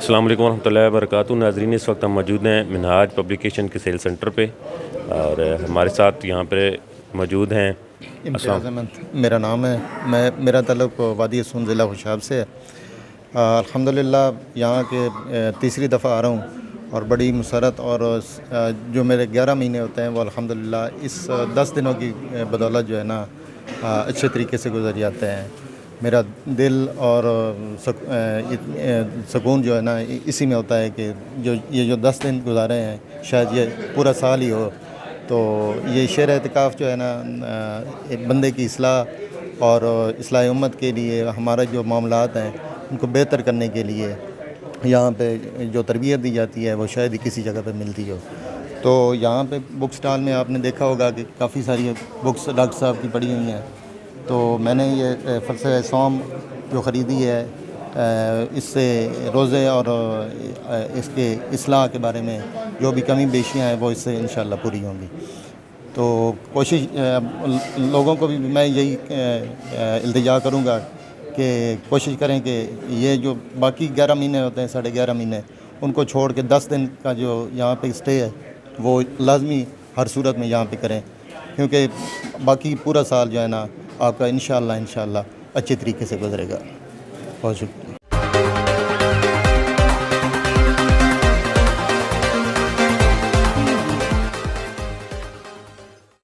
السلام علیکم ورحمۃ اللہ وبرکاتہ. ناظرین، اس وقت ہم موجود ہیں منہاج پبلیکیشن کے سیل سینٹر پہ، اور ہمارے ساتھ یہاں پہ موجود ہیں. امتیاز احمد میرا نام ہے. میرا تعلق وادی سون ضلع خوشاب سے ہے. الحمدللہ یہاں کے تیسری دفعہ آ رہا ہوں، اور بڑی مسرت اور جو میرے 11 مہینے ہوتے ہیں وہ الحمدللہ اس 10 دنوں کی بدولت جو ہے نا اچھے طریقے سے گزر جاتے ہیں. میرا دل اور سکون جو ہے نا اسی میں ہوتا ہے کہ جو 10 دن گزارے ہیں شاید یہ پورا سال ہی ہو. تو یہ شہر اعتکاف جو ہے نا ایک بندے کی اصلاح اور اصلاح امت کے لیے، ہمارے جو معاملات ہیں ان کو بہتر کرنے کے لیے یہاں پہ جو تربیت دی جاتی ہے وہ شاید ہی کسی جگہ پہ ملتی ہو. تو یہاں پہ بک سٹال میں آپ نے دیکھا ہوگا کہ کافی ساری بکس ڈاکٹر صاحب کی پڑھی ہوئی ہیں. تو میں نے یہ فلسفہ صوم جو خریدی ہے، اس سے روزے اور اس کے اصلاح کے بارے میں جو بھی کمی بیشیاں ہیں وہ اس سے انشاءاللہ پوری ہوں گی. تو کوشش لوگوں کو بھی میں یہی التجا کروں گا کہ کوشش کریں کہ یہ جو باقی 11 مہینے ہوتے ہیں، 11.5 مہینے، ان کو چھوڑ کے 10 دن کا جو یہاں پہ اسٹے ہے وہ لازمی ہر صورت میں یہاں پہ کریں، کیونکہ باقی پورا سال جو ہے نا آپ کا انشاءاللہ اچھے طریقے سے گزرے گا. بہت شکریہ.